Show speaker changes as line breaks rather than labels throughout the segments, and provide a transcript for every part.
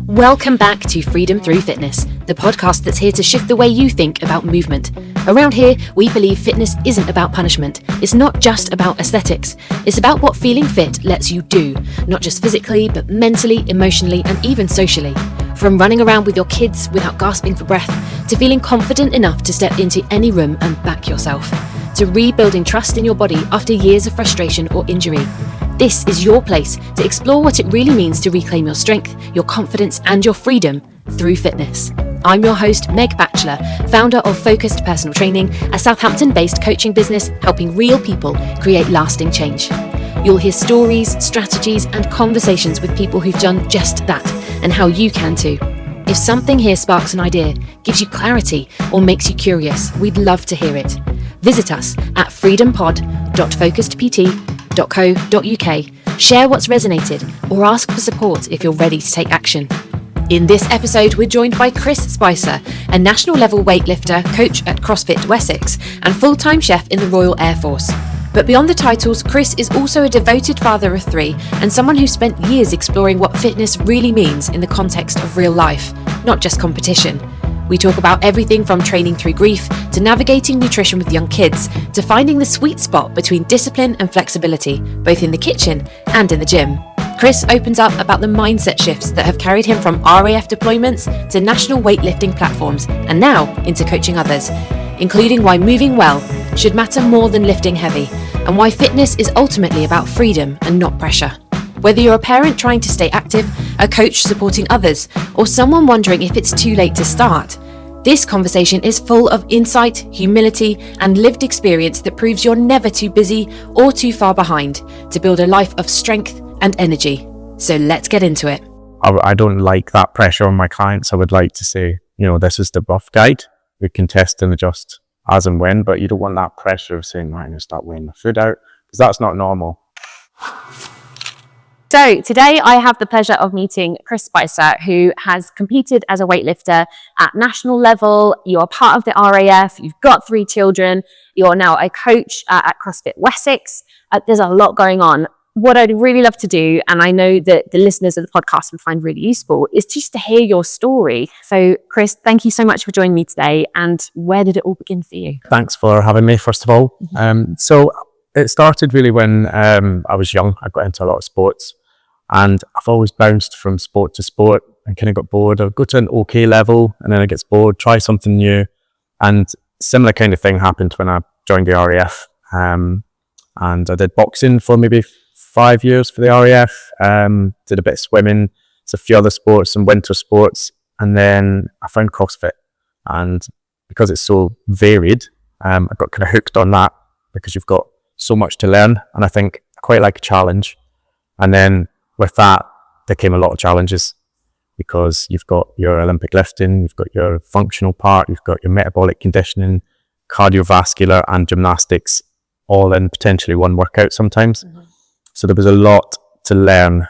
Welcome back to Freedom Through Fitness, the podcast that's here to shift the way you think about movement. Around here, we believe fitness isn't about punishment. It's not just about aesthetics. It's about what feeling fit lets you do, not just physically, but mentally, emotionally, and even socially. From running around with your kids without gasping for breath, to feeling confident enough to step into any room and back yourself, to rebuilding trust in your body after years of frustration or injury. This is your place to explore what it really means to reclaim your strength, your confidence, and your freedom through fitness. I'm your host, Meg Batchelor, founder of Focused Personal Training, a Southampton-based coaching business helping real people create lasting change. You'll hear stories, strategies, and conversations with people who've done just that, and how you can too. If something here sparks an idea, gives you clarity, or makes you curious, we'd love to hear it. Visit us at freedompod.focusedpt.co.uk, share what's resonated, or ask for support if you're ready to take action. In this episode, we're joined by Chris Spicer, a national level weightlifter, coach at CrossFit Wessex, and full-time chef in the Royal Air Force. But beyond the titles, Chris is also a devoted father of 3 and someone who spent years exploring what fitness really means in the context of real life, not just competition. We talk about everything from training through grief, to navigating nutrition with young kids, to finding the sweet spot between discipline and flexibility, both in the kitchen and in the gym. Chris opens up about the mindset shifts that have carried him from RAF deployments to national weightlifting platforms, and now into coaching others, including why moving well should matter more than lifting heavy, and why fitness is ultimately about freedom and not pressure. Whether you're a parent trying to stay active, a coach supporting others, or someone wondering if it's too late to start, this conversation is full of insight, humility, and lived experience that proves you're never too busy or too far behind to build a life of strength and energy. So let's get into it.
I don't like that pressure on my clients. I would like to say, this is the rough guide. We can test and adjust as and when, but you don't want that pressure of saying, right, I'm going to start weighing my food out, because that's not normal.
So today I have the pleasure of meeting Chris Spicer, who has competed as a weightlifter at national level. You're part of the RAF, you've got 3 children, you're now a coach at CrossFit Wessex. There's a lot going on. What I'd really love to do, and I know that the listeners of the podcast would find really useful, is just to hear your story. So Chris, thank you so much for joining me today. And where did it all begin for you?
Thanks for having me, first of all. So it started really when I was young. I got into a lot of sports, and I've always bounced from sport to sport and kind of got bored. I'd go to an okay level and then I get bored, try something new. And similar kind of thing happened when I joined the RAF. And I did boxing for maybe 5 years for the RAF, did a bit of swimming, a few other sports, some winter sports, and then I found CrossFit. And because it's so varied, I got kind of hooked on that because you've got so much to learn, and I think I quite like a challenge. And then with that, there came a lot of challenges, because you've got your Olympic lifting, you've got your functional part, you've got your metabolic conditioning, cardiovascular, and gymnastics, all in potentially one workout sometimes. Mm-hmm. So there was a lot to learn.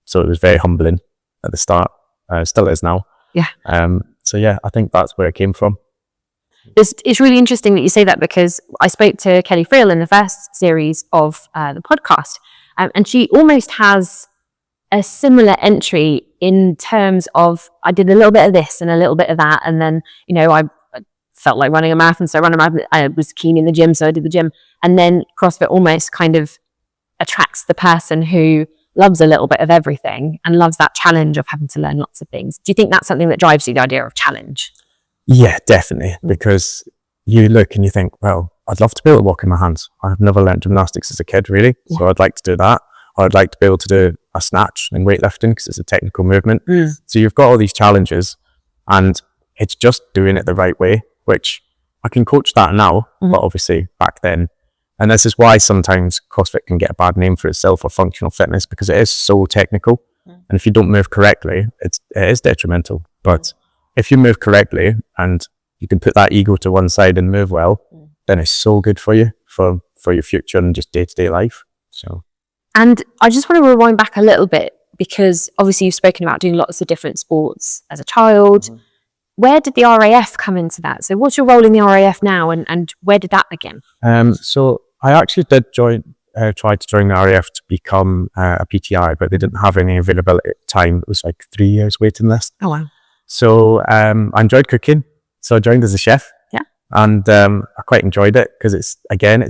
So it was very humbling at the start. Still is now.
Yeah.
So yeah, I think that's where it came from.
It's really interesting that you say that, because I spoke to Kelly Friel in the first series of the podcast, and she almost has a similar entry in terms of, I did a little bit of this and a little bit of that, and then, I felt like running a marathon, so I ran a marathon. I was keen in the gym, so I did the gym. And then CrossFit almost kind of attracts the person who loves a little bit of everything and loves that challenge of having to learn lots of things. Do you think that's something that drives you, the idea of challenge?
Yeah, definitely. Because you look and you think, well, I'd love to be able to walk in my hands. I've never learned gymnastics as a kid, really. Yeah. So I'd like to do that. Or I'd like to be able to do a snatch in weightlifting, because it's a technical movement. So you've got all these challenges, and it's just doing it the right way, which I can coach that now, but obviously back then. And this is why sometimes CrossFit can get a bad name for itself, or functional fitness, because it is so technical. And if you don't move correctly, it is detrimental. But if you move correctly and you can put that ego to one side and move well, then it's so good for you, for your future and just day-to-day life. So.
And I just want to rewind back a little bit, because obviously you've spoken about doing lots of different sports as a child. Where did the RAF come into that? So what's your role in the RAF now, and where did that begin?
So I actually did join tried to join the RAF to become a PTI, but they didn't have any availability at the time. It was like 3 years waiting list.
Oh, wow.
So I enjoyed cooking. So I joined as a chef.
Yeah.
And I quite enjoyed it because it's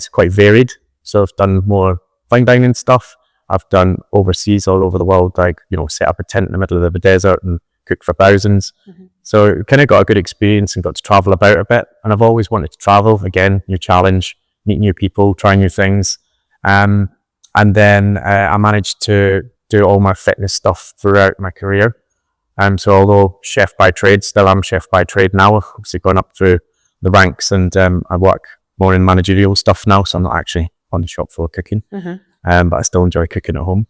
quite varied. So I've done more fine dining stuff. I've done overseas all over the world, like, set up a tent in the middle of the desert and cook for thousands. So kind of got a good experience and got to travel about a bit. And I've always wanted to travel. Again, new challenge, meet new people, try new things. And then I managed to do all my fitness stuff throughout my career. So although chef by trade, still am chef by trade now. I've obviously gone up through the ranks, and I work more in managerial stuff now. So I'm not actually on the shop floor cooking, but I still enjoy cooking at home.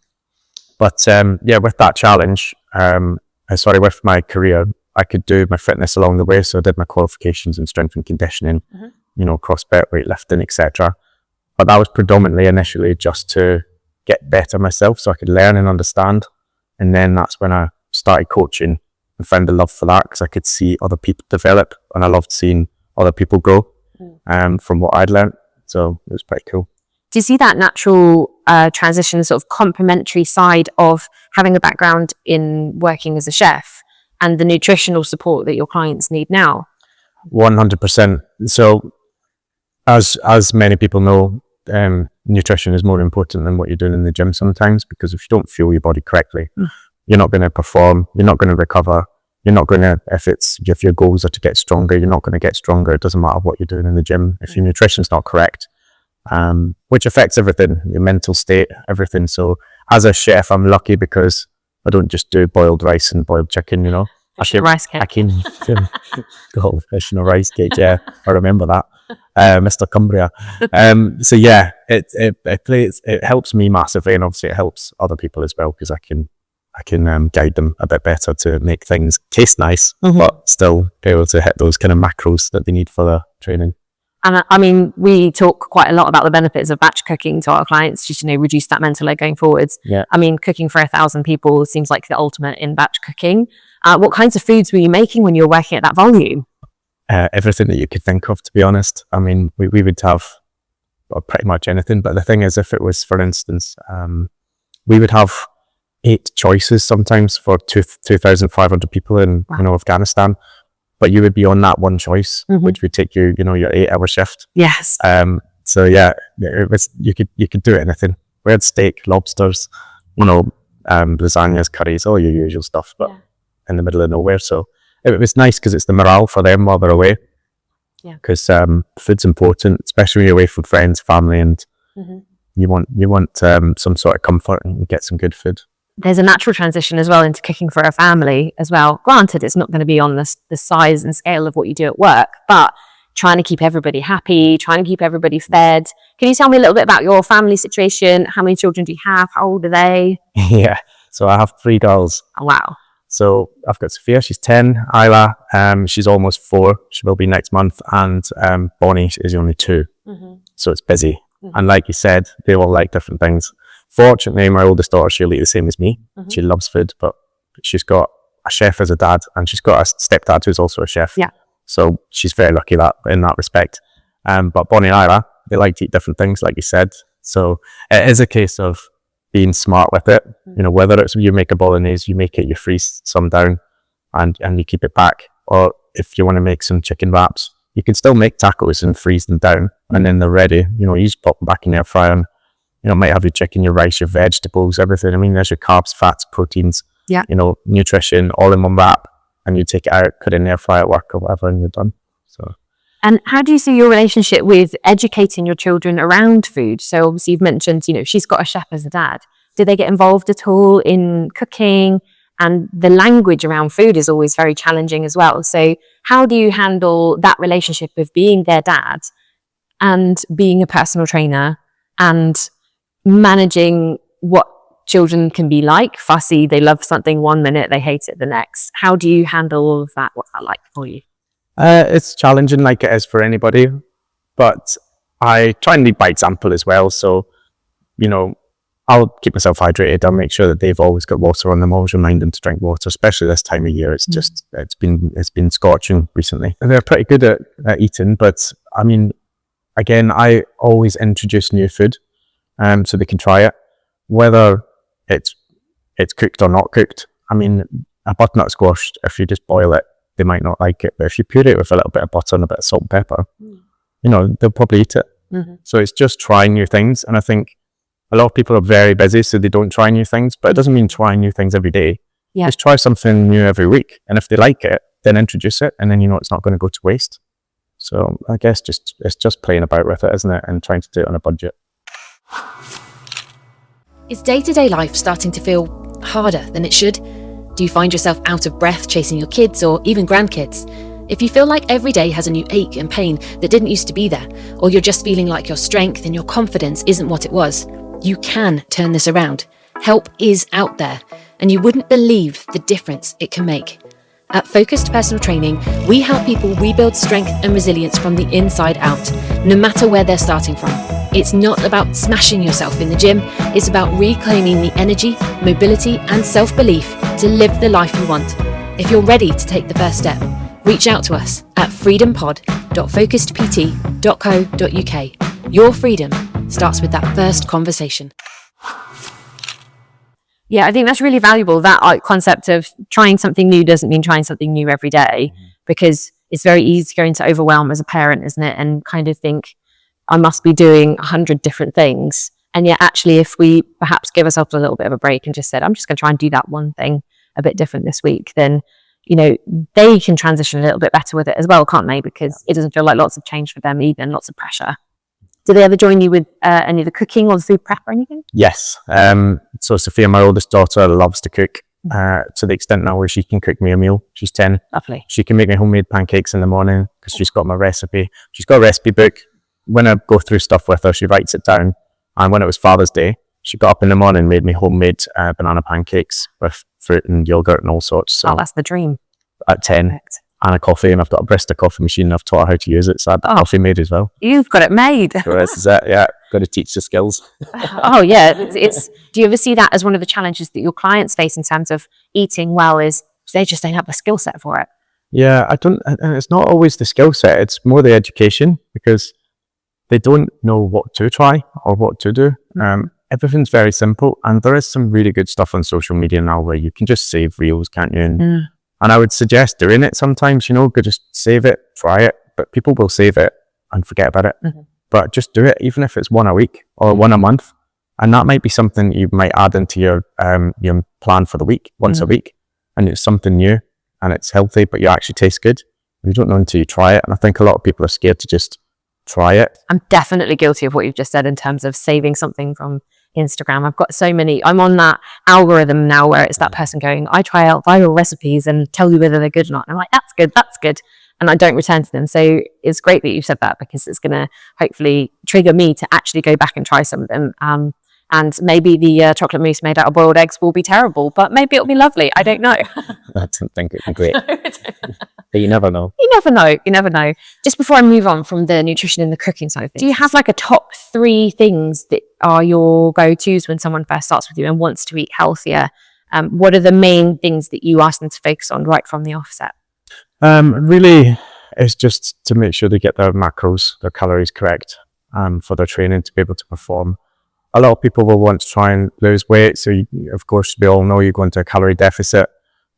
But with that challenge, with my career, I could do my fitness along the way. So I did my qualifications in strength and conditioning, CrossFit, weightlifting, etc. But that was predominantly initially just to get better myself so I could learn and understand. And then that's when I started coaching and found a love for that because I could see other people develop, and I loved seeing other people grow from what I'd learned. So it was pretty cool.
Do you see that natural transition, sort of complementary side of having a background in working as a chef and the nutritional support that your clients need now?
100%. So as many people know, nutrition is more important than what you're doing in the gym sometimes, because if you don't fuel your body correctly, you're not going to perform, you're not going to recover, you're not going to, if your goals are to get stronger, you're not going to get stronger. It doesn't matter what you're doing in the gym if your nutrition's not correct, which affects everything, your mental state, everything. So as a chef, I'm lucky because I don't just do boiled rice and boiled chicken,
Rice cake.
I can go fish and a rice cake. Yeah, I remember that. Mr. Cumbria. So yeah, it helps me massively, and obviously it helps other people as well because I can guide them a bit better to make things taste nice, but still be able to hit those kind of macros that they need for the training.
And I mean, we talk quite a lot about the benefits of batch cooking to our clients, just reduce that mental load going forwards.
Yeah.
I mean, cooking for 1,000 people seems like the ultimate in batch cooking. What kinds of foods were you making when you were working at that volume?
Everything that you could think of, to be honest. I mean, we would have pretty much anything. But the thing is, if it was, for instance, we would have 8 choices sometimes for 2,500 people in Afghanistan. But you would be on that one choice, which would take you, your 8-hour shift.
Yes.
So yeah, it was, you could do anything. We had steak, lobsters, lasagnas, curries, all your usual stuff, but in the middle of nowhere. So it was nice because it's the morale for them while they're away.
Yeah.
Because food's important, especially when you're away from friends, family, and you want some sort of comfort and get some good food.
There's a natural transition as well into cooking for a family as well. Granted, it's not going to be on the size and scale of what you do at work, but trying to keep everybody happy, trying to keep everybody fed. Can you tell me a little bit about your family situation? How many children do you have? How old are they?
Yeah, so I have 3 girls.
Oh, wow.
So I've got Sophia, she's 10, Isla, she's almost 4, she will be next month, and Bonnie is only 2. So it's busy. And like you said, they all like different things. Fortunately, my oldest daughter, she'll eat the same as me. She loves food, but she's got a chef as a dad, and she's got a stepdad who's also a chef.
Yeah.
So she's very lucky in that respect. But Bonnie and Ira, they like to eat different things, like you said. So it is a case of being smart with it. Whether it's you make a bolognese, you make it, you freeze some down, and you keep it back. Or if you want to make some chicken wraps, you can still make tacos and freeze them down, and then they're ready. You just pop them back in the air fryer, and might have your chicken, your rice, your vegetables, everything. I mean, there's your carbs, fats, proteins, nutrition, all in one wrap, and you take it out, put it in the air fryer at work or whatever, and you're done. So.
And how do you see your relationship with educating your children around food? So obviously you've mentioned, she's got a chef as a dad. Do they get involved at all in cooking? And the language around food is always very challenging as well. So how do you handle that relationship of being their dad and being a personal trainer and managing what children can be like? Fussy, they love something one minute, they hate it the next. How do you handle all of that? What's that like for you?
It's challenging, like it is for anybody, but I try and lead by example as well. So, I'll keep myself hydrated. I'll make sure that they've always got water on them. Always remind them to drink water, especially this time of year. It's just it's been scorching recently. And they're pretty good at eating, but I mean, again, I always introduce new food. so they can try it, whether it's cooked or not cooked. I mean, a butternut squash, if you just boil it, they might not like it, but if you puree it with a little bit of butter and a bit of salt and pepper, they'll probably eat it. So it's just trying new things. And I think a lot of people are very busy, so they don't try new things, but it doesn't mean trying new things every day. Just try something new every week. And if they like it, then introduce it, and then it's not going to go to waste. So I guess it's just playing about with it, isn't it? And trying to do it on a budget.
Is day-to-day life starting to feel harder than it should? Do you find yourself out of breath chasing your kids or even grandkids? If you feel like every day has a new ache and pain that didn't used to be there, or you're just feeling like your strength and your confidence isn't what it was, you can turn this around. Help is out there, and you wouldn't believe the difference it can make. At Focused Personal Training, we help people rebuild strength and resilience from the inside out, no matter where they're starting from. It's not about smashing yourself in the gym, it's about reclaiming the energy, mobility, and self-belief to live the life you want. If you're ready to take the first step, reach out to us at freedompod.focusedpt.co.uk. Your freedom starts with that first conversation.
Yeah, I think that's really valuable, that concept of trying something new doesn't mean trying something new every day, because it's very easy to go into overwhelm as a parent, isn't it? And kind of think, I must be doing 100 different things. And yet actually, if we perhaps give ourselves a little bit of a break and just said, I'm just going to try and do that one thing a bit different this week, then, they can transition a little bit better with it as well, can't they? Because it doesn't feel like lots of change for them either, and lots of pressure. Do they ever join you with any of the cooking or the food prep or anything?
Yes. So Sophia, my oldest daughter, loves to cook to the extent now where she can cook me a meal. She's 10.
Lovely.
She can make me homemade pancakes in the morning because she's got my recipe. She's got a recipe book. When I go through stuff with her, she writes it down. And when it was Father's Day, she got up in the morning and made me homemade banana pancakes with fruit and yogurt and all sorts. So
that's the dream.
At 10.
Perfect.
And a coffee, and I've got a Bristol coffee machine, and I've taught her how to use it, so I have coffee made as well.
You've got it made.
So this is it, yeah. Got to teach the skills.
Oh yeah, it's. Do you ever see that as one of the challenges that your clients face in terms of eating well? Is they just don't have the skill set for it?
Yeah, I don't. And it's not always the skill set; it's more the education, because they don't know what to try or what to do. Everything's very simple, and there is some really good stuff on social media now where you can just save reels, can't you? And I would suggest doing it sometimes, go just save it, try it, but people will save it and forget about it. But just do it, even if it's one a week or one a month. And that might be something you might add into your plan for the week, once a week. And it's something new and it's healthy, but you actually taste good. You don't know until you try it. And I think a lot of people are scared to just try it.
I'm definitely guilty of what you've just said in terms of saving something from Instagram. I've got so many. I'm on that algorithm now where it's that person going, I try out viral recipes and tell you whether they're good or not. And I'm like, that's good. And I don't return to them. So it's great that you said that, because it's going to hopefully trigger me to actually go back and try some of them. And maybe the chocolate mousse made out of boiled eggs will be terrible, but maybe it'll be lovely. I don't know.
I don't think it'd be great. But you never know.
You never know. Just before I move on from the nutrition and the cooking side of things, do you have like a top 3 things that are your go-tos when someone first starts with you and wants to eat healthier? What are the main things that you ask them to focus on right from the offset?
Really, it's just to make sure they get their macros, their calories correct for their training to be able to perform. A lot of people will want to try and lose weight. So, of course, we all know you go into a calorie deficit,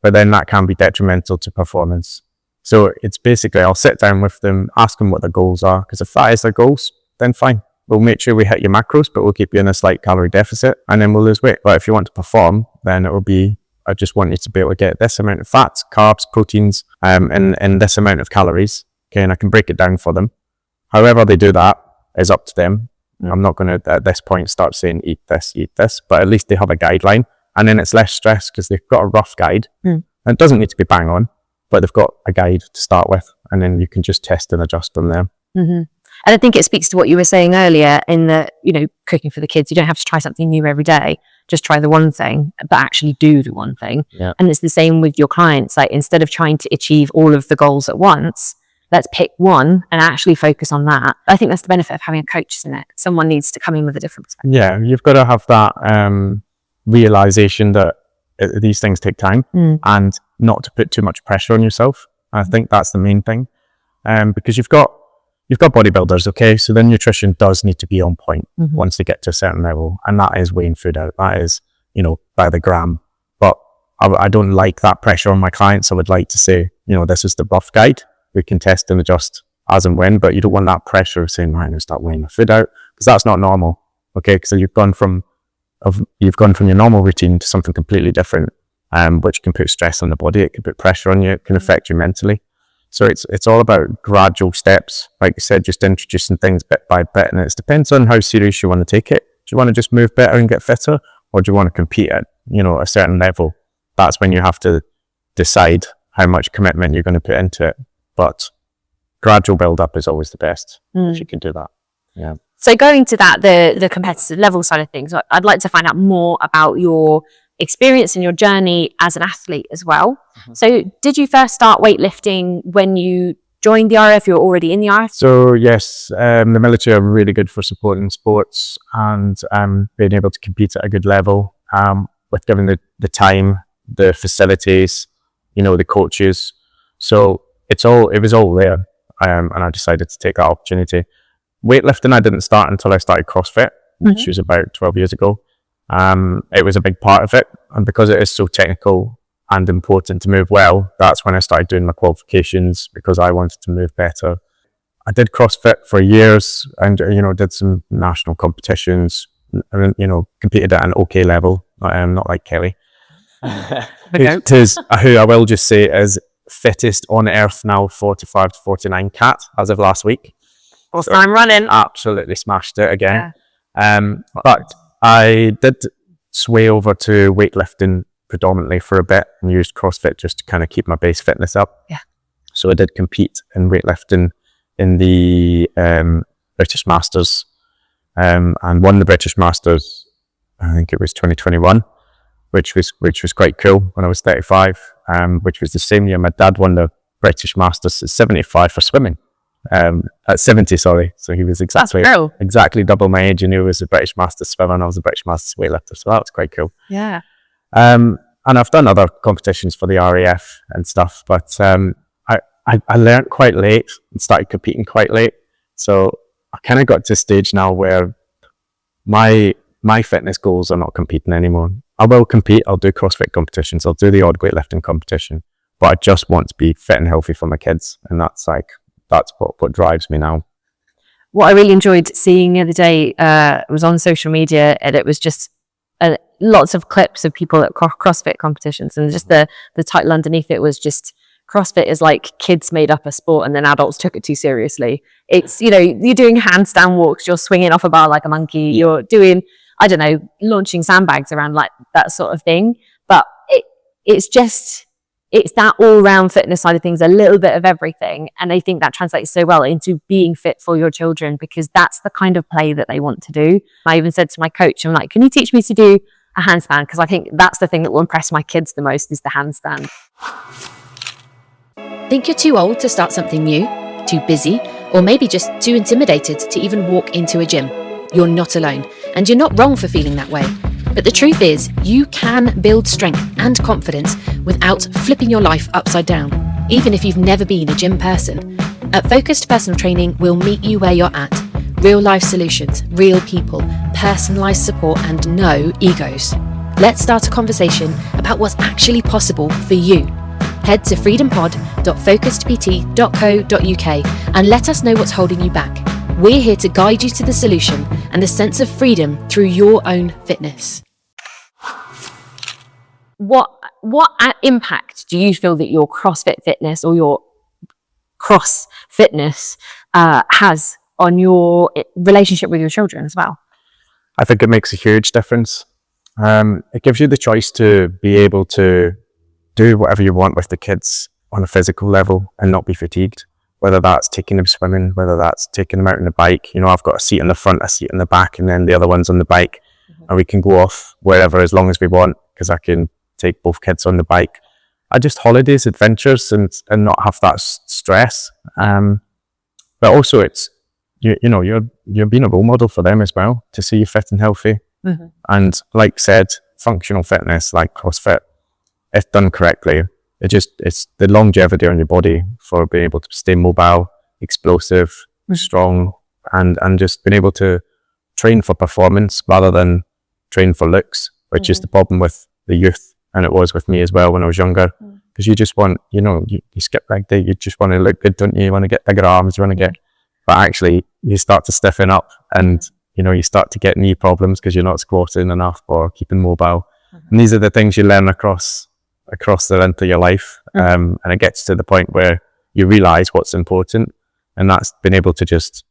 but then that can be detrimental to performance. So it's basically, I'll sit down with them, ask them what their goals are, because if that is their goals, then fine. We'll make sure we hit your macros, but we'll keep you in a slight calorie deficit, and then we'll lose weight. But if you want to perform, then it will be, I just want you to be able to get this amount of fats, carbs, proteins, and this amount of calories. Okay, and I can break it down for them. However they do that is up to them. I'm not going to, at this point, start saying, eat this, but at least they have a guideline, and then it's less stress because they've got a rough guide. And it doesn't need to be bang on, but they've got a guide to start with, and then you can just test and adjust from there.
And I think it speaks to what you were saying earlier in the, cooking for the kids. You don't have to try something new every day. Just try the one thing, but actually do the one thing.
Yeah.
And it's the same with your clients. Like, instead of trying to achieve all of the goals at once, let's pick one and actually focus on that. I think that's the benefit of having a coach, isn't it? Someone needs to come in with a different perspective.
Yeah, you've got to have that realization that these things take time, and not to put too much pressure on yourself. I think that's the main thing, because you've got you've got bodybuilders, okay? So their nutrition does need to be on point once they get to a certain level. And that is weighing food out. That is, by the gram. But I don't like that pressure on my clients. I would like to say, this is the rough guide. We can test and adjust as and when, but you don't want that pressure of saying, right, I'm going to start weighing my food out, because that's not normal, okay? So you've gone from your normal routine to something completely different, which can put stress on the body. It can put pressure on you. It can affect you mentally. So it's all about gradual steps. Like you said, just introducing things bit by bit, and it depends on how serious you want to take it. Do you want to just move better and get fitter, or do you want to compete at a certain level? That's when you have to decide how much commitment you're going to put into it. But gradual build up is always the best if you can do that. Yeah.
So going to that, the competitive level side of things, I'd like to find out more about your experience and your journey as an athlete as well. So did you first start weightlifting when you joined the RAF? You were already in the RAF?
So yes, the military are really good for supporting sports and being able to compete at a good level, with giving the time, the facilities, the coaches. So it was all there, and I decided to take that opportunity. Weightlifting, I didn't start until I started CrossFit, which was about 12 years ago. It was a big part of it, and because it is so technical and important to move well, that's when I started doing my qualifications, because I wanted to move better. I did CrossFit for years and, did some national competitions, and, competed at an okay level, not like Kelly. Who I will just say is fittest on earth now, 45 to 49 cat as of last week.
First time running.
Absolutely smashed it again. But I did sway over to weightlifting predominantly for a bit and used CrossFit just to kind of keep my base fitness up. Yeah. So I did compete in weightlifting in the British Masters, and won the British Masters, I think it was 2021, which was quite cool when I was 35, which was the same year my dad won the British Masters at 75 for swimming. At 70, sorry. So he was exactly double my age, and he was a British Masters swimmer and I was a British Masters weightlifter. So that was quite cool.
Yeah.
And I've done other competitions for the RAF and stuff, but I learned quite late and started competing quite late. So I kind of got to a stage now where my fitness goals are not competing anymore. I will compete. I'll do CrossFit competitions. I'll do the odd weightlifting competition, but I just want to be fit and healthy for my kids, and that's what drives me now.
What I really enjoyed seeing the other day was on social media, and it was just lots of clips of people at CrossFit competitions, and just the title underneath it was just, CrossFit is like kids made up a sport and then adults took it too seriously. It's, you're doing handstand walks, you're swinging off a bar like a monkey, you're doing, I don't know, launching sandbags around, like that sort of thing. But it's that all-round fitness side of things, a little bit of everything. And I think that translates so well into being fit for your children, because that's the kind of play that they want to do. I even said to my coach, I'm like, can you teach me to do a handstand? Because I think that's the thing that will impress my kids the most, is the handstand.
Think you're too old to start something new, too busy, or maybe just too intimidated to even walk into a gym? You're not alone, and you're not wrong for feeling that way. But the truth is, you can build strength and confidence without flipping your life upside down, even if you've never been a gym person. At Focused Personal Training, we'll meet you where you're at. Real life solutions, real people, personalised support, and no egos. Let's start a conversation about what's actually possible for you. Head to freedompod.focusedpt.co.uk and let us know what's holding you back. We're here to guide you to the solution and the sense of freedom through your own fitness.
What impact do you feel that your CrossFit fitness or your cross fitness has on your relationship with your children as well?
I think it makes a huge difference. It gives you the choice to be able to do whatever you want with the kids on a physical level and not be fatigued, whether that's taking them swimming, whether that's taking them out on the bike. I've got a seat in the front, a seat in the back, and then the other one's on the bike, and we can go off wherever as long as we want, because I can take both kids on the bike. Just holidays, adventures, and not have that stress. But also it's, you're being a role model for them as well, to see you fit and healthy. And like said, functional fitness like CrossFit, if done correctly, it's the longevity on your body for being able to stay mobile, explosive, strong, and just being able to train for performance rather than train for looks, which is the problem with the youth, and it was with me as well when I was younger. Because you just want, you skip leg day, you just want to look good, don't you? You want to get bigger arms, you want to get, but actually you start to stiffen up, and you start to get knee problems because you're not squatting enough or keeping mobile. And these are the things you learn across the length of your life. And it gets to the point where you realize what's important, and that's being able to just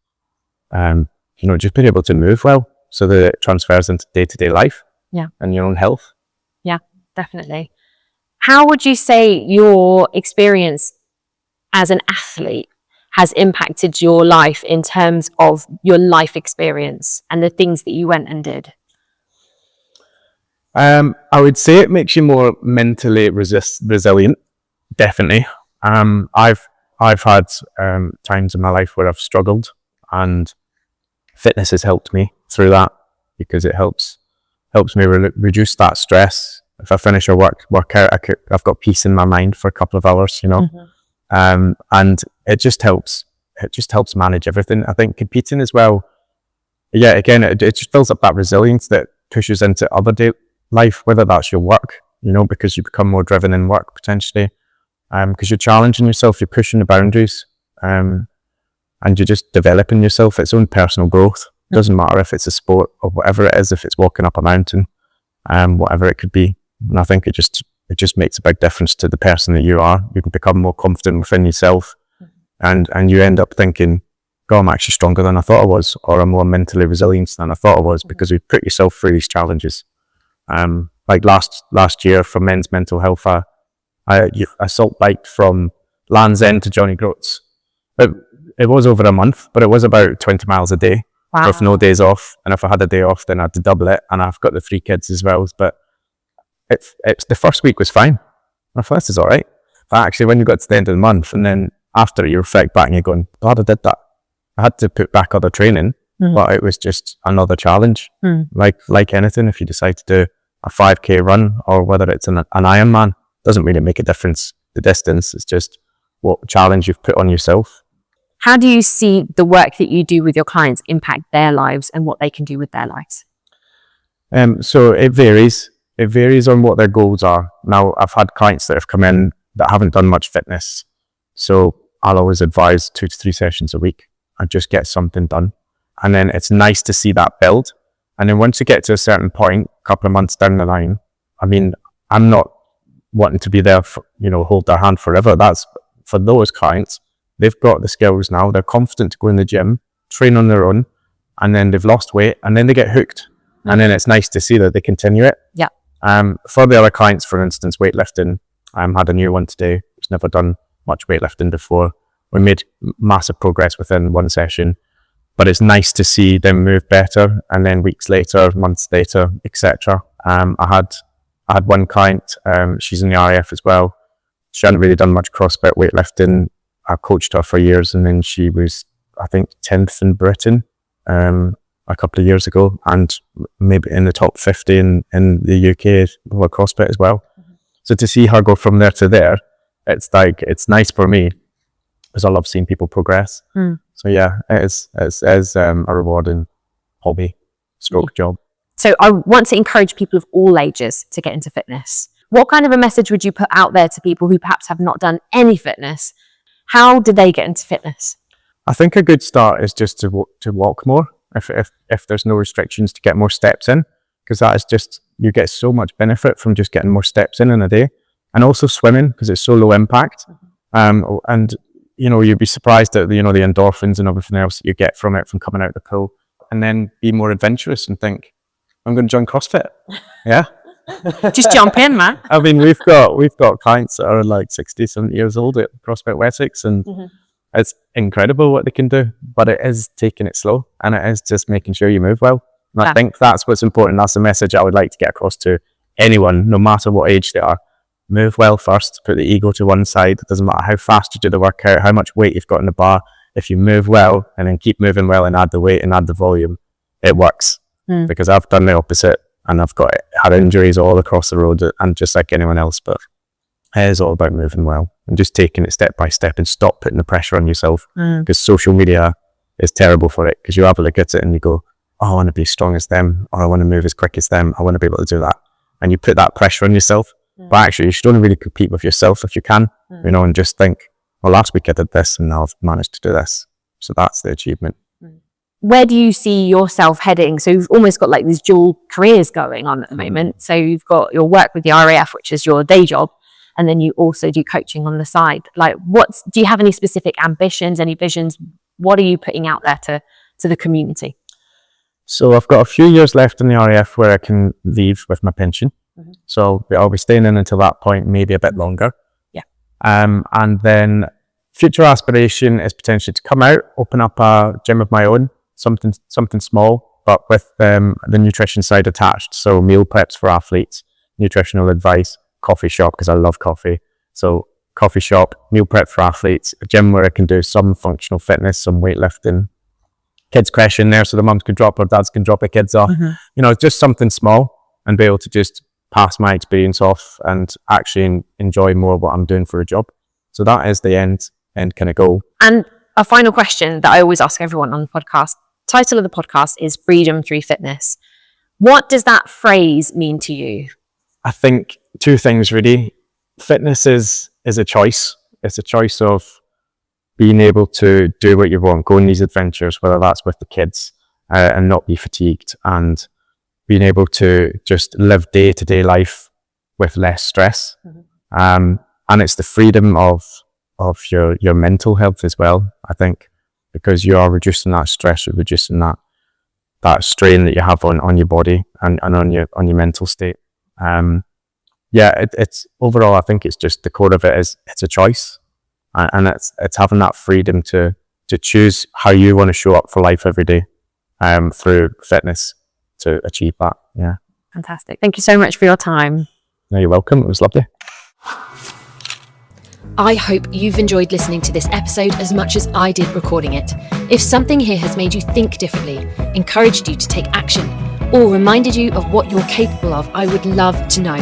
being able to move well, so that it transfers into day-to-day life and your own health.
Yeah, definitely. How would you say your experience as an athlete has impacted your life in terms of your life experience and the things that you went and did?
I would say it makes you more mentally resilient, definitely. I've had times in my life where I've struggled, and fitness has helped me through that, because it helps me reduce that stress. If I finish a workout, I've got peace in my mind for a couple of hours, and it just helps manage everything. I think competing as well, again, it just builds up that resilience that pushes into other day life, whether that's your work, because you become more driven in work potentially, because you're challenging yourself, you're pushing the boundaries, and you're just developing yourself. Its own personal growth. It doesn't matter if it's a sport or whatever it is, if it's walking up a mountain, whatever it could be. And I think it just makes a big difference to the person that you are. You can become more confident within yourself, and you end up thinking, God, I'm actually stronger than I thought I was, or I'm more mentally resilient than I thought I was, because you put yourself through these challenges. Like last year for men's mental health, I assault biked from Land's End to Johnny Groats. It was over a month, but it was about 20 miles a day.
Wow.
With no days off. And if I had a day off, then I had to double it. And I've got the 3 kids as well. But it's the first week was fine. I thought, this is all right. But actually, when you got to the end of the month, and then after you reflect back and you're going, God, I did that. I had to put back other training, but it was just another challenge. Like anything, if you decide to do a 5K run, or whether it's an Ironman, doesn't really make a difference. The distance, it's just what challenge you've put on yourself.
How do you see the work that you do with your clients impact their lives and what they can do with their lives?
So it varies. It varies on what their goals are. Now, I've had clients that have come in that haven't done much fitness. So I'll always advise 2 to 3 sessions a week and just get something done. And then it's nice to see that build. And then once you get to a certain point, a couple of months down the line, I mean, I'm not wanting to be there for, hold their hand forever. That's for those clients. They've got the skills now. They're confident to go in the gym, train on their own, and then they've lost weight, and then they get hooked. And then it's nice to see that they continue it.
Yeah.
For the other clients, for instance, weightlifting, I had a new one today who's never done much weightlifting before. We made massive progress within one session, but it's nice to see them move better, and then weeks later, months later, etc. I had one client, she's in the RAF as well. She hadn't really done much CrossFit weightlifting. I coached her for years, and then she was, I think, 10th in Britain a couple of years ago, and maybe in the top 50 in the UK for CrossFit as well. So to see her go from there to there, it's nice for me, because I love seeing people progress. So yeah, it is a rewarding hobby / job.
So I want to encourage people of all ages to get into fitness. What kind of a message would you put out there to people who perhaps have not done any fitness? How did they get into fitness?
I think a good start is just to walk more. If there's no restrictions, to get more steps in, because that is just, you get so much benefit from just getting more steps in a day. And also swimming, because it's so low impact. And you'd be surprised at the endorphins and everything else that you get from it, from coming out of the pool, and then be more adventurous and think, I'm going to join CrossFit. Yeah.
Just jump in, man.
I mean, we've got clients that are like 60, 70 years old at CrossFit Wessex, and it's incredible what they can do, but it is taking it slow, and it is just making sure you move well. And I think that's what's important. That's the message I would like to get across to anyone, no matter what age they are. Move well first, put the ego to one side. It doesn't matter how fast you do the workout, how much weight you've got in the bar. If you move well and then keep moving well and add the weight and add the volume, it works. Because I've done the opposite, and I've had injuries all across the road, and just like anyone else. But it is all about moving well and just taking it step by step, and stop putting the pressure on yourself, because social media is terrible for it, because you have a look at it and you go, oh, I want to be as strong as them, or I want to move as quick as them. I want to be able to do that. And you put that pressure on yourself. But actually, you should only really compete with yourself if you can, you know, and just think, well, last week I did this and now I've managed to do this. So that's the achievement.
Where do you see yourself heading? So you've almost got like these dual careers going on at the moment. So you've got your work with the RAF, which is your day job, and then you also do coaching on the side. Like, do you have any specific ambitions, any visions? What are you putting out there to the community?
So I've got a few years left in the RAF where I can leave with my pension. So I'll be staying in until that point, maybe a bit longer.
Yeah.
And then future aspiration is potentially to come out, open up a gym of my own, something small, but with the nutrition side attached. So meal preps for athletes, nutritional advice, coffee shop, because I love coffee. So coffee shop, meal prep for athletes, a gym where I can do some functional fitness, some weightlifting, kids crash in there so the mums can drop or dads can drop their kids off. You know, just something small, and be able to just pass my experience off and actually enjoy more what I'm doing for a job. So that is the end kind of goal.
And a final question that I always ask everyone on the podcast. Title of the podcast is Freedom Through Fitness. What does that phrase mean to you?
I think two things really. Fitness is a choice. It's a choice of being able to do what you want, go on these adventures, whether that's with the kids, and not be fatigued, and being able to just live day-to-day life with less stress. And it's the freedom of your mental health as well, I think, because you are reducing that stress, or reducing that strain that you have on your body and on your mental state. It's overall, I think it's just the core of it is it's a choice, and it's having that freedom to choose how you want to show up for life every day, through fitness, to achieve that. Yeah.
Fantastic. Thank you so much for your time.
No, you're welcome. It was lovely.
I hope you've enjoyed listening to this episode as much as I did recording it. If something here has made you think differently, encouraged you to take action, or reminded you of what you're capable of, I would love to know.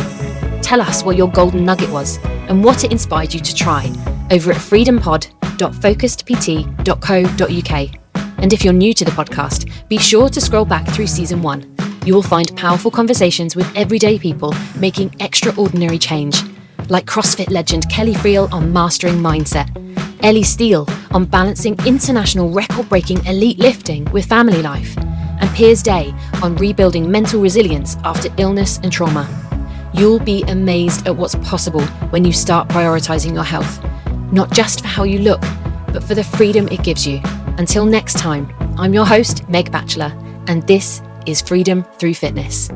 Tell us what your golden nugget was and what it inspired you to try over at freedompod.focusedpt.co.uk. And if you're new to the podcast, be sure to scroll back through season 1. You will find powerful conversations with everyday people making extraordinary change, like CrossFit legend Kelly Friel on mastering mindset, Ellie Steele on balancing international record-breaking elite lifting with family life, and Piers Day on rebuilding mental resilience after illness and trauma. You'll be amazed at what's possible when you start prioritizing your health, not just for how you look, but for the freedom it gives you. Until next time, I'm your host, Meg Batchelor, and this is Freedom Through Fitness.